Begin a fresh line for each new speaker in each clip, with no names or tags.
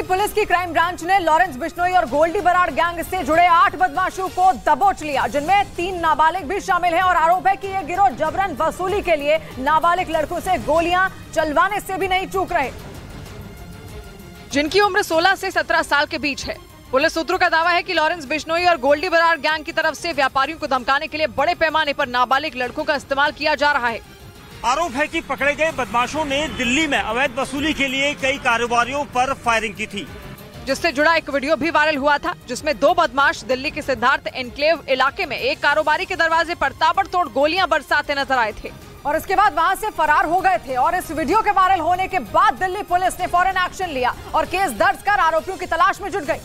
Delhi police की crime branch ने Lawrence Bishnoi और गोल्डी बराड़ गैंग से जुड़े 8 बदमाशों को दबोच लिया, जिनमें 3 नाबालिग भी शामिल हैं और आरोप है कि ये गिरोह जबरन वसूली के लिए नाबालिग लड़कों से गोलियां चलवाने से भी नहीं चूक रहे, जिनकी उम्र 16 से 17 साल के बीच है। पुलिस सूत्रों का दावा है कि लॉरेंस बिश्नोई और गोल्डी बराड़ गैंग की तरफ से व्यापारियों को धमकाने के लिए बड़े पैमाने पर नाबालिग लड़कों का इस्तेमाल किया जा रहा है।
आरोप है कि पकड़े गए बदमाशों ने दिल्ली में अवैध वसूली के लिए कई कारोबारियों पर फायरिंग की थी,
जिससे जुड़ा एक वीडियो भी वायरल हुआ था, जिसमें 2 बदमाश दिल्ली के सिद्धार्थ एनक्लेव इलाके में एक कारोबारी के दरवाजे पर ताबड़तोड़ गोलियां बरसाते नजर आए थे और इसके बाद वहां से फरार हो गए थे। और इस वीडियो के वायरल होने के बाद दिल्ली पुलिस ने फौरन एक्शन लिया और केस दर्ज कर आरोपियों की तलाश में जुट गई,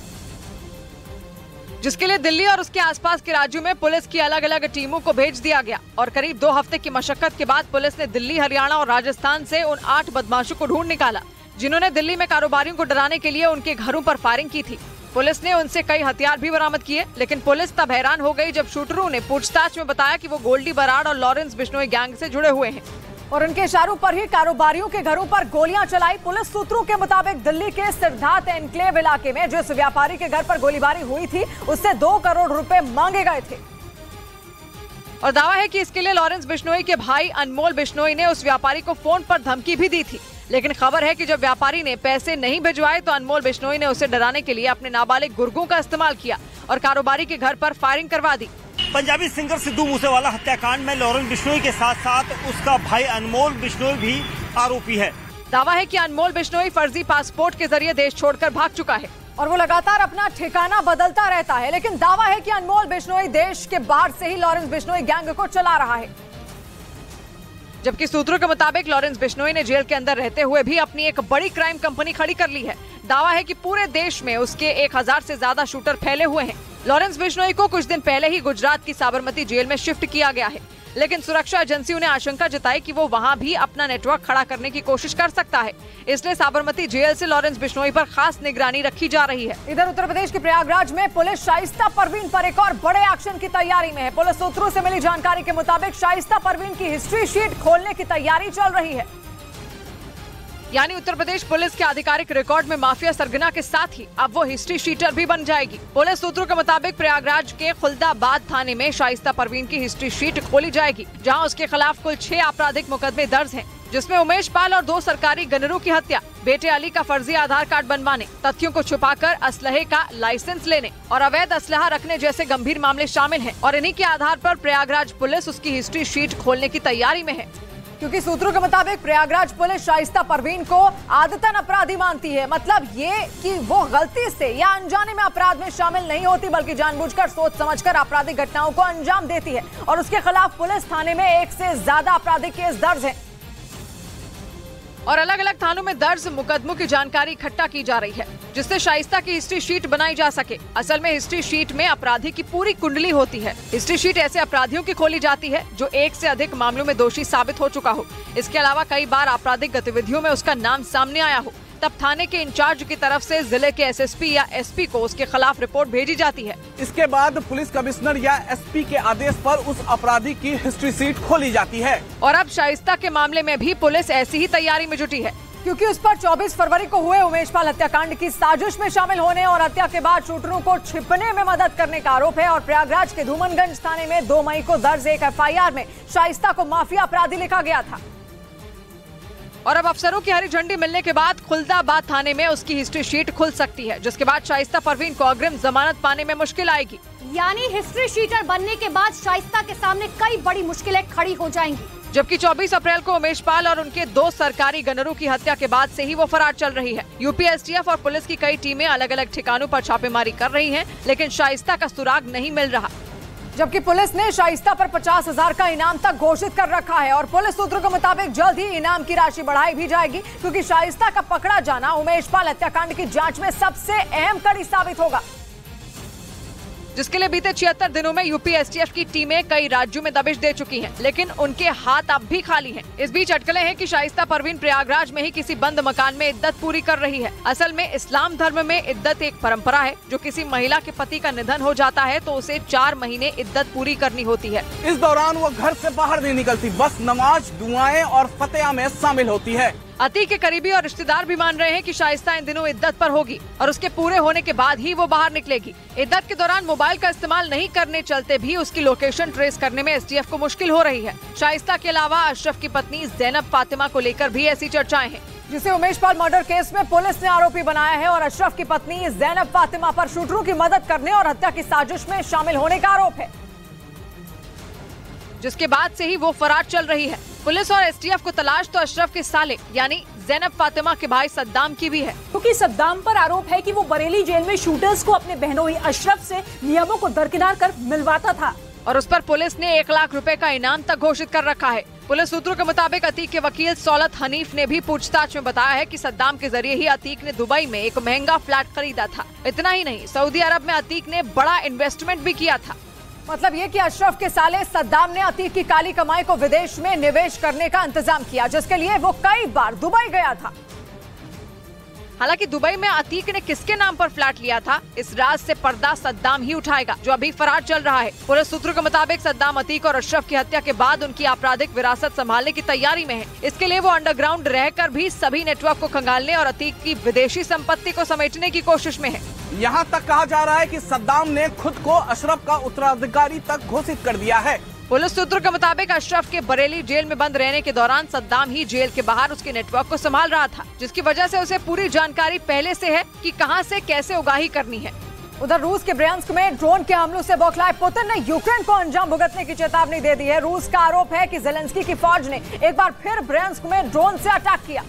जिसके लिए दिल्ली और उसके आसपास के राज्यों में पुलिस की अलग अलग टीमों को भेज दिया गया। और करीब 2 हफ्ते की मशक्कत के बाद पुलिस ने दिल्ली, हरियाणा और राजस्थान से उन 8 बदमाशों को ढूंढ निकाला, जिन्होंने दिल्ली में कारोबारियों को डराने के लिए उनके घरों पर फायरिंग की थी। पुलिस ने उनसे कई हथियार भी बरामद किए, लेकिन पुलिस तब हैरान हो गई जब शूटरों ने पूछताछ में बताया कि वो गोल्डी बराड़ और लॉरेंस बिश्नोई गैंग से जुड़े हुए हैं और उनके इशारों पर ही कारोबारियों के घरों पर गोलियां चलाई। पुलिस सूत्रों के मुताबिक दिल्ली के सिद्धार्थ एनक्लेव इलाके में जिस व्यापारी के घर पर गोलीबारी हुई थी, उससे 2 करोड़ रुपए मांगे गए थे और दावा है कि इसके लिए लॉरेंस बिश्नोई के भाई अनमोल बिश्नोई ने उस व्यापारी को फोन पर धमकी भी दी थी। लेकिन खबर है कि जब व्यापारी ने पैसे नहीं भिजवाए तो अनमोल बिश्नोई ने उसे डराने के लिए अपने नाबालिग गुर्गों का इस्तेमाल किया और कारोबारी के घर पर फायरिंग करवा दी।
पंजाबी सिंगर सिद्धू मूसेवाला हत्याकांड में लॉरेंस बिश्नोई के साथ साथ उसका भाई अनमोल बिश्नोई भी आरोपी है।
दावा है कि अनमोल बिश्नोई फर्जी पासपोर्ट के जरिए देश छोड़कर भाग चुका है और वो लगातार अपना ठिकाना बदलता रहता है, लेकिन दावा है कि अनमोल बिश्नोई देश के बाहर से ही लॉरेंस बिश्नोई गैंग को चला रहा है। जबकि सूत्रों के मुताबिक लॉरेंस बिश्नोई ने जेल के अंदर रहते हुए भी अपनी एक बड़ी क्राइम कंपनी खड़ी कर ली है। दावा है कि पूरे देश में उसके 1000 से ज्यादा शूटर फैले हुए हैं। लॉरेंस बिश्नोई को कुछ दिन पहले ही गुजरात की साबरमती जेल में शिफ्ट किया गया है, लेकिन सुरक्षा एजेंसियों ने आशंका जताई कि वो वहां भी अपना नेटवर्क खड़ा करने की कोशिश कर सकता है, इसलिए साबरमती जेल से लॉरेंस बिश्नोई पर खास निगरानी रखी जा रही है। इधर उत्तर प्रदेश के प्रयागराज में पुलिस शाइस्ता परवीन पर एक और बड़े एक्शन की तैयारी में है। पुलिस सूत्रों से मिली जानकारी के मुताबिक शाइस्ता परवीन की हिस्ट्री शीट खोलने की तैयारी चल रही है, यानी उत्तर प्रदेश पुलिस के आधिकारिक रिकॉर्ड में माफिया सरगना के साथ ही अब वो हिस्ट्री शीटर भी बन जाएगी। पुलिस सूत्रों के मुताबिक प्रयागराज के खुलदाबाद थाने में शाइस्ता परवीन की हिस्ट्री शीट खोली जाएगी, जहां उसके खिलाफ कुल 6 आपराधिक मुकदमे दर्ज हैं, जिसमें उमेश पाल और 2 सरकारी गनरों की हत्या, बेटे अली का फर्जी आधार कार्ड बनवाने, तथ्यों को छुपाकर असलहे का लाइसेंस लेने और अवैध असलहा रखने जैसे गंभीर मामले शामिल हैं। और इन्हीं के आधार पर प्रयागराज पुलिस उसकी हिस्ट्री शीट खोलने की तैयारी में है, क्योंकि सूत्रों के मुताबिक प्रयागराज पुलिस शाइस्ता परवीन को आदतन अपराधी मानती है। मतलब ये कि वो गलती से या अनजाने में अपराध में शामिल नहीं होती, बल्कि जानबूझकर सोच समझकर आपराधिक घटनाओं को अंजाम देती है और उसके खिलाफ पुलिस थाने में 1 से ज्यादा आपराधिक केस दर्ज हैं और अलग अलग थानों में दर्ज मुकदमों की जानकारी इकट्ठा की जा रही है, जिससे शाइस्ता की हिस्ट्री शीट बनाई जा सके। असल में हिस्ट्री शीट में अपराधी की पूरी कुंडली होती है। हिस्ट्री शीट ऐसे अपराधियों की खोली जाती है जो 1 से अधिक मामलों में दोषी साबित हो चुका हो। इसके अलावा कई बार आपराधिक गतिविधियों में उसका नाम सामने आया हो, तब थाने के इंचार्ज की तरफ से जिले के एसएसपी या एसपी को उसके खिलाफ रिपोर्ट भेजी जाती है।
इसके बाद पुलिस कमिश्नर या एसपी के आदेश पर उस अपराधी की हिस्ट्री शीट खोली जाती है।
और अब शाइस्ता के मामले में भी पुलिस ऐसी ही तैयारी में जुटी है, क्योंकि उस पर 24 फरवरी को हुए उमेश पाल हत्याकांड की साजिश में शामिल होने और हत्या के बाद शूटरों को छिपने में मदद करने का आरोप है। और प्रयागराज के धूमनगंज थाने में 2 मई को दर्ज एक एफआईआर में शाइस्ता को माफिया अपराधी लिखा गया था और अब अफसरों की हरी झंडी मिलने के बाद खुलदाबाद थाने में उसकी हिस्ट्री शीट खुल सकती है, जिसके बाद शाइस्ता परवीन को अग्रिम जमानत पाने में मुश्किल आएगी।
यानी हिस्ट्री शीटर बनने के बाद शाइस्ता के सामने कई बड़ी मुश्किलें खड़ी हो जाएंगी।
जबकि 24 अप्रैल को उमेश पाल और उनके 2 सरकारी गनरों की हत्या के बाद से ही वो फरार चल रही है। यूपी एसटीएफ और पुलिस की कई टीमें अलग अलग ठिकानों पर छापेमारी कर रही हैं, लेकिन शाइस्ता का सुराग नहीं मिल रहा। जबकि पुलिस ने शाइस्ता पर 50,000 का इनाम तक घोषित कर रखा है और पुलिस सूत्रों के मुताबिक जल्द ही इनाम की राशि बढ़ाई भी जाएगी, क्योंकि शाइस्ता का पकड़ा जाना उमेश पाल हत्याकांड की जांच में सबसे अहम कड़ी साबित होगा, जिसके लिए बीते 76 दिनों में यूपी एसटीएफ की टीमें कई राज्यों में दबिश दे चुकी हैं, लेकिन उनके हाथ अब भी खाली हैं। इस बीच अटकलें हैं कि शाइस्ता परवीन प्रयागराज में ही किसी बंद मकान में इद्दत पूरी कर रही है। असल में इस्लाम धर्म में इद्दत एक परंपरा है, जो किसी महिला के पति का निधन हो जाता है तो उसे 4 महीने इद्दत पूरी करनी होती है।
इस दौरान वो घर से बाहर नहीं निकलती, बस नमाज, दुआएं और फतेहा में शामिल होती है।
अतीक के करीबी और रिश्तेदार भी मान रहे हैं कि शाइस्ता इन दिनों इद्दत पर होगी और उसके पूरे होने के बाद ही वो बाहर निकलेगी। इद्दत के दौरान मोबाइल का इस्तेमाल नहीं करने चलते भी उसकी लोकेशन ट्रेस करने में एसटीएफ को मुश्किल हो रही है। शाइस्ता के अलावा अशरफ की पत्नी ज़ैनब फातिमा को लेकर भी ऐसी चर्चाएं हैं, जिसे उमेश पाल मर्डर केस में पुलिस ने आरोपी बनाया है और अशरफ की पत्नी ज़ैनब फातिमा पर शूटरों की मदद करने और हत्या की साजिश में शामिल होने का आरोप है, जिसके बाद से ही वो फरार चल रही है। पुलिस और एसटीएफ को तलाश तो अशरफ के साले यानी ज़ैनब फातिमा के भाई सद्दाम की भी है,
क्योंकि सद्दाम पर आरोप है कि वो बरेली जेल में शूटर्स को अपने बहनोई अशरफ से नियमों को दरकिनार कर मिलवाता था
और उस पर पुलिस ने 1 लाख रुपए का इनाम तक घोषित कर रखा है। पुलिस सूत्रों के मुताबिक अतीक के वकील सौलत हनीफ ने भी पूछताछ में बताया है कि सद्दाम के जरिए ही अतीक ने दुबई में एक महंगा फ्लैट खरीदा था। इतना ही नहीं, सऊदी अरब में अतीक ने बड़ा इन्वेस्टमेंट भी किया था। मतलब ये कि अशरफ के साले सद्दाम ने अतीक की काली कमाई को विदेश में निवेश करने का इंतजाम किया, जिसके लिए वो कई बार दुबई गया था। हालांकि दुबई में अतीक ने किसके नाम पर फ्लैट लिया था, इस राज से पर्दा सद्दाम ही उठाएगा, जो अभी फरार चल रहा है। पुलिस सूत्रों के मुताबिक सद्दाम अतीक और अशरफ की हत्या के बाद उनकी आपराधिक विरासत संभालने की तैयारी में है। इसके लिए वो अंडरग्राउंड रहकर भी सभी नेटवर्क को खंगालने और अतीक की विदेशी संपत्ति को समेटने की कोशिश में है।
यहाँ तक कहा जा रहा है कि सद्दाम ने खुद को अशरफ का उत्तराधिकारी तक घोषित कर दिया है।
पुलिस सूत्रों के मुताबिक अशरफ के बरेली जेल में बंद रहने के दौरान सद्दाम ही जेल के बाहर उसके नेटवर्क को संभाल रहा था, जिसकी वजह से उसे पूरी जानकारी पहले से है कि कहां से कैसे उगाही करनी है। उधर रूस के ब्रयांस्क में ड्रोन के हमलों से बौखलाए पुतिन ने यूक्रेन को अंजाम भुगतने की चेतावनी दे दी है। रूस का आरोप है कि ज़ेलेंस्की की फौज ने एक बार फिर ब्रयांस्क में ड्रोन से अटैक किया,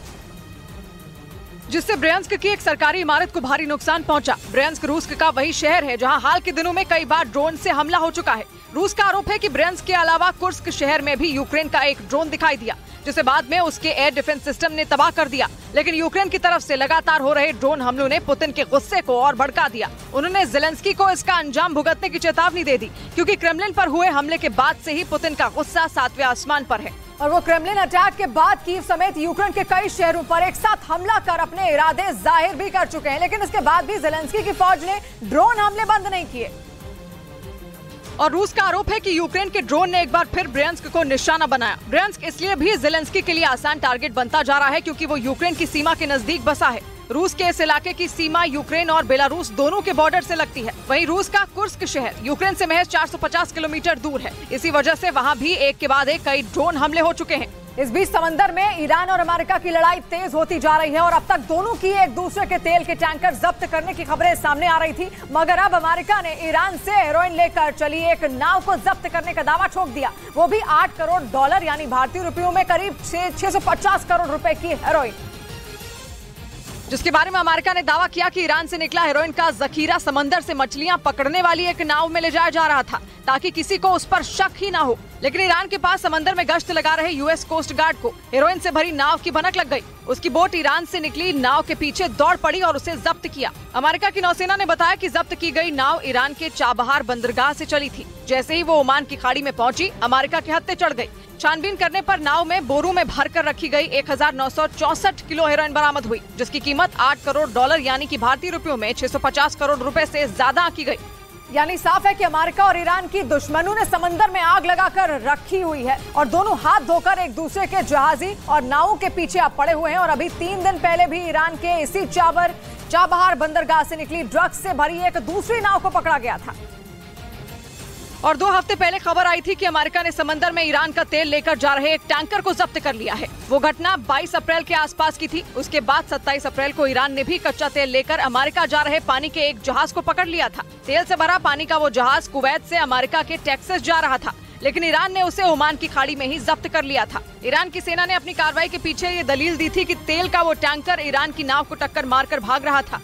जिससे ब्रयांस्क की एक सरकारी इमारत को भारी नुकसान पहुंचा। ब्रयांस्क रूस का वही शहर है जहां हाल के दिनों में कई बार ड्रोन से हमला हो चुका है। रूस का आरोप है कि ब्रयांस्क के अलावा कुर्स्क शहर में भी यूक्रेन का एक ड्रोन दिखाई दिया, जिसे बाद में उसके एयर डिफेंस सिस्टम ने तबाह कर दिया। लेकिन यूक्रेन की तरफ से लगातार हो रहे ड्रोन हमलों ने पुतिन के गुस्से को और भड़का दिया। उन्होंने ज़ेलेंस्की को इसका अंजाम भुगतने की चेतावनी दे दी, क्योंकि क्रेमलिन पर हुए हमले के बाद से ही पुतिन का गुस्सा 7वें आसमान पर है और वो क्रेमलिन अटैक के बाद कीव समेत यूक्रेन के कई शहरों पर एक साथ हमला कर अपने इरादे जाहिर भी कर चुके हैं। लेकिन इसके बाद भी ज़ेलेंस्की की फौज ने ड्रोन हमले बंद नहीं किए और रूस का आरोप है कि यूक्रेन के ड्रोन ने एक बार फिर ब्रयांस्क को निशाना बनाया। ब्रयांस्क इसलिए भी ज़ेलेंस्की के लिए आसान टारगेट बनता जा रहा है क्योंकि वो यूक्रेन की सीमा के नजदीक बसा है। रूस के इस इलाके की सीमा यूक्रेन और बेलारूस दोनों के बॉर्डर से लगती है। वहीं रूस का कुर्स्क शहर यूक्रेन से महज 450 किलोमीटर दूर है। इसी वजह से वहाँ भी एक के बाद एक कई ड्रोन हमले हो चुके हैं। इस बीच समंदर में ईरान और अमेरिका की लड़ाई तेज होती जा रही है और अब तक दोनों की एक दूसरे के तेल के टैंकर जब्त करने की खबरें सामने आ रही थी, मगर अब अमेरिका ने ईरान से हेरोइन लेकर चली एक नाव को जब्त करने का दावा ठोक दिया, वो भी $8 करोड़ यानी भारतीय रुपयों में करीब 650 करोड़ रुपए की हेरोइन, जिसके बारे में अमेरिका ने दावा किया कि ईरान से निकला हेरोइन का जखीरा समंदर से मछलियां पकड़ने वाली एक नाव में ले जाया जा रहा था ताकि किसी को उस पर शक ही ना हो। लेकिन ईरान के पास समंदर में गश्त लगा रहे यूएस कोस्ट गार्ड को हेरोइन से भरी नाव की भनक लग गई। उसकी बोट ईरान से निकली नाव के पीछे दौड़ पड़ी और उसे जब्त किया। अमेरिका की नौसेना ने बताया कि जब्त की गई नाव ईरान के चाबहार बंदरगाह से चली थी। जैसे ही वो ओमान की खाड़ी में पहुंची, अमेरिका के हत्थे चढ़ गई। छानबीन करने पर नाव में बोरों में भरकर रखी गई 1964 किलो हेरोइन बरामद हुई, जिसकी कीमत $8 करोड़ यानी कि भारतीय रुपयों में 650 करोड़ रुपए से ज्यादा आंकी गई। यानी साफ है कि अमेरिका और ईरान की दुश्मनों ने समंदर में आग लगाकर रखी हुई है और दोनों हाथ धोकर एक दूसरे के जहाजी और नावों के पीछे अब पड़े हुए हैं। और अभी 3 दिन पहले भी ईरान के इसी चाबहार बंदरगाह से निकली ड्रग्स से भरी एक दूसरी नाव को पकड़ा गया था। और 2 हफ्ते पहले खबर आई थी कि अमेरिका ने समंदर में ईरान का तेल लेकर जा रहे एक टैंकर को जब्त कर लिया है। वो घटना 22 अप्रैल के आसपास की थी। उसके बाद 27 अप्रैल को ईरान ने भी कच्चा तेल लेकर अमेरिका जा रहे पानी के एक जहाज को पकड़ लिया था। तेल से भरा पानी का वो जहाज कुवैत से अमेरिका के टेक्सास जा रहा था, लेकिन ईरान ने उसे ओमान की खाड़ी में ही जब्त कर लिया था। ईरान की सेना ने अपनी कार्रवाई के पीछे ये दलील दी थी कि तेल का वो टैंकर ईरान की नाव को टक्कर मारकर भाग रहा था।